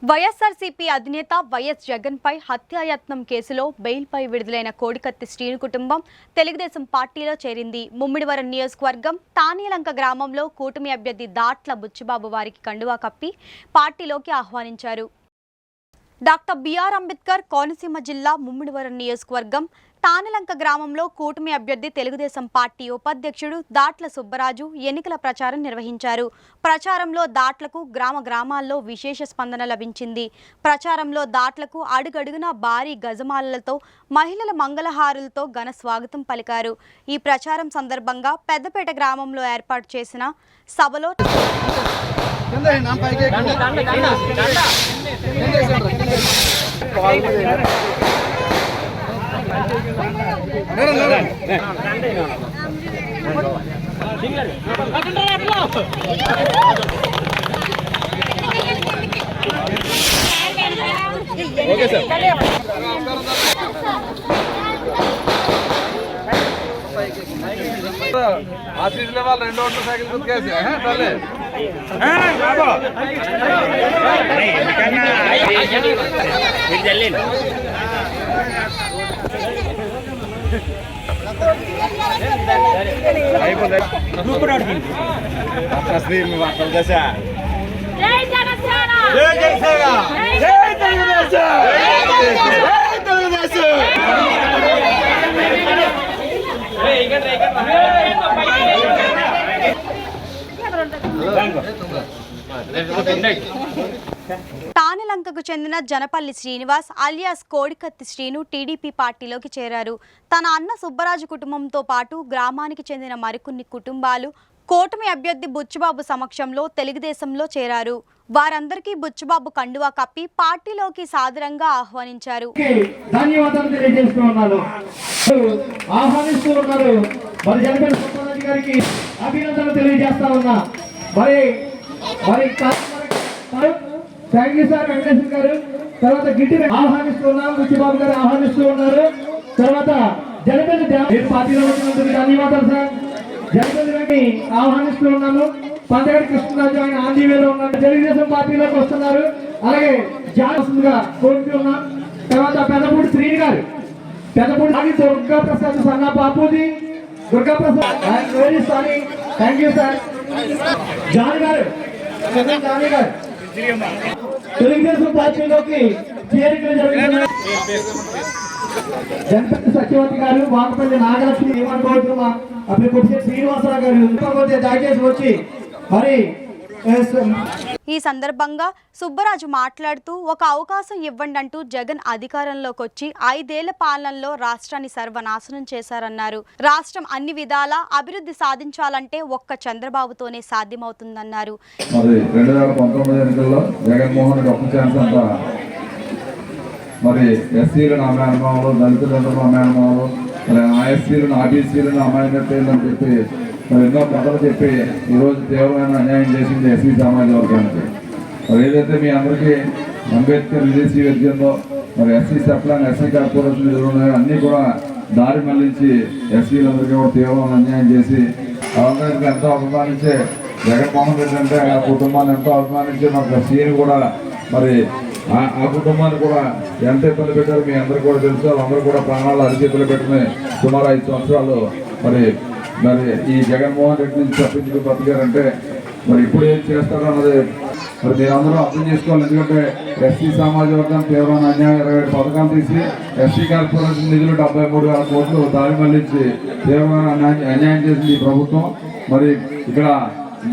వైఎస్ఆర్సీపీ అధినేత వైఎస్ జగన్పై హత్యాయత్నం కేసులో బెయిల్పై విడుదలైన కోడికత్తి శ్రీను కుటుంబం తెలుగుదేశం పార్టీలో చేరింది. ముమ్మిడివరం నియోజకవర్గం తానిలంక గ్రామంలో కూటమి అభ్యర్థి దాట్ల బుచ్చిబాబు వారికి కండువా కప్పి పార్టీలోకి ఆహ్వానించారు. డాక్టర్ బిఆర్ అంబేద్కర్ కోనసీమ జిల్లా ముమ్మిడివరం నియోజకవర్గం తానిలంక గ్రామంలో కూటమి అభ్యర్థి తెలుగుదేశం పార్టీ ఉపాధ్యక్షుడు దాట్ల సుబ్బరాజు ఎన్నికల ప్రచారం నిర్వహించారు. ప్రచారంలో దాట్లకు గ్రామాల్లో విశేష స్పందన లభించింది. ప్రచారంలో దాట్లకు అడుగడుగున భారీ గజమాలలతో మహిళల మంగళహారులతో ఘన స్వాగతం పలికారు. ఈ ప్రచారం సందర్భంగా పెద్దపేట గ్రామంలో ఏర్పాటు చేసిన సభలో आशीष लेवल 2 मोटरसाइकिल खुद कैसे हैं पहले తానిలంకకు చెందిన జనపల్లి శ్రీనివాస్ అలియాస్ కోడికత్తి శ్రీను టీడీపీ పార్టీలోకి చేరారు. తన అన్న సుబ్బరాజు కుటుంబంతో పాటు గ్రామానికి చెందిన మరికొన్ని కుటుంబాలు కూటమి అభ్యర్థి బుచ్చిబాబు సమక్షంలో తెలుగుదేశంలో చేరారు. వారందరికీ బుచ్చిబాబు కండువా కప్పి పార్టీలోకి సాదరంగా ఆహ్వానించారు. థ్యాంక్ యూ సార్ వెంకటేశ్వర గారు. తర్వాత గిట్టి ఆహ్వానిస్తున్నాం, బుచ్చిబాబు గారు ఆహ్వానిస్తూ ఉన్నారు. తర్వాత జనపల్లి పార్టీలో వచ్చినందుకు ధన్యవాదాలు సార్. జనపల్లి ఆహ్వానిస్తూ ఉన్నాము. పందగడి కృష్ణరాజు ఆయన ఆంధ్రవేలో ఉన్నారు, తెలుగుదేశం పార్టీలోకి వస్తున్నారు. అలాగే జాన్సన్గా కోరుతున్నాం. తర్వాత పెద్దపూడి శ్రీని గారు, పెద్దపూడి దుర్గా ప్రసాద్ సన్నా Bapuji, Durga Prasad very sorry. Thank you sir. John గారు, జానీ గారు తెలుగుదేశం పార్టీలోకి చేరికలు జరుగుతున్నాయి. జనపల్లి సత్యవతి గారు, వాకపల్లి నాగలక్ష్మి, ఏమనుకోవచ్చుమా అప్పుడు కొద్ది శ్రీనివాసరావు గారు దయచేసి వచ్చి మరి. ఈ సందర్భంగా సుబ్బరాజు మాట్లాడుతూ ఒక అవకాశం ఇవ్వండి అంటూ జగన్ అధికారంలోకి వచ్చి 5 ఏళ్ల పాలనలో రాష్ట్రాన్ని సర్వనాశనం చేశారన్నారు. రాష్ట్రం అన్ని విధాలా అభివృద్ధి సాధించాలంటే ఒక్క చంద్రబాబుతోనే సాధ్యమవుతుందన్నారు. మరి ఎస్సీలను అమ్మాయి అనుభవంలో, దళితులను అమ్మాయి అనుభవంలో, మరి ఆర్ఎస్సీలను ఆర్బీసీలను అమ్మాయినట్టేదని చెప్పి మరి ఎన్నో కథలు చెప్పి ఈరోజు తీవ్రమైన అన్యాయం చేసింది ఎస్సీ సామాజిక వర్గానికి. మరి ఏదైతే మీ అందరికీ అంబేద్కర్ విదేశీ విద్యంలో మరి ఎస్సీ సప్లాన్, ఎస్సీ కార్పొరేషన్ నిధులు ఉన్నాయో అన్నీ కూడా దారి మళ్లించి ఎస్సీలందరికీ కూడా తీవ్రమైన అన్యాయం చేసి వాళ్ళందరికీ ఎంతో అభిమానించే జగన్మోహన్ రెడ్డి అంటే ఆ కుటుంబాన్ని ఎంతో అభిమానించే మాకు ఎస్సీని కూడా మరి ఆ కుటుంబాన్ని కూడా ఎంత ఇబ్బంది పెట్టారు మీ అందరూ కూడా తెలుసు. వాళ్ళందరూ కూడా ప్రాణాలు అరిచేతులు పెట్టుకుని సుమారు 5 సంవత్సరాలు మరి ఈ జగన్మోహన్ రెడ్డి నుంచి తప్పించుకుని బతికారంటే మరి ఇప్పుడు ఏం చేస్తారో అన్నది మరి మీరందరూ అర్థం చేసుకోవాలి. ఎందుకంటే ఎస్సీ సామాజిక వర్గం తీవ్రమైన అన్యాయం 27 పథకాలు తీసి ఎస్సీ కార్పొరేషన్ నిధులు 73,000 కోట్లు దారి మళ్లించి తీవ్రమైన అన్యాయం చేసింది ఈ ప్రభుత్వం. మరి ఇక్కడ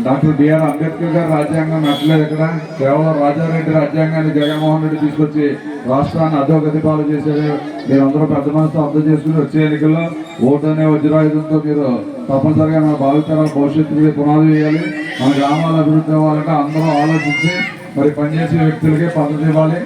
డాక్టర్ బిఆర్ అంబేద్కర్ గారు రాజ్యాంగం నచ్చలేదు. ఇక్కడ కేవలం రాజారెడ్డి రాజ్యాంగాన్ని జగన్మోహన్ రెడ్డి తీసుకొచ్చి రాష్ట్రాన్ని అధోగతి పాలు చేశారు. మీరందరూ పెద్ద మనసుతో అర్థం చేసుకుని వచ్చే ఎన్నికల్లో ఓటు అనే వజ్రాయుధంతో మీరు తప్పనిసరిగా మన భావితరాల భవిష్యత్తుకి పునాది వేయాలి. మన గ్రామాల అభివృద్ధి అవ్వాలంటే అందరూ ఆలోచించి మరి పనిచేసే వ్యక్తులకే పద్ధతి ఇవ్వాలి.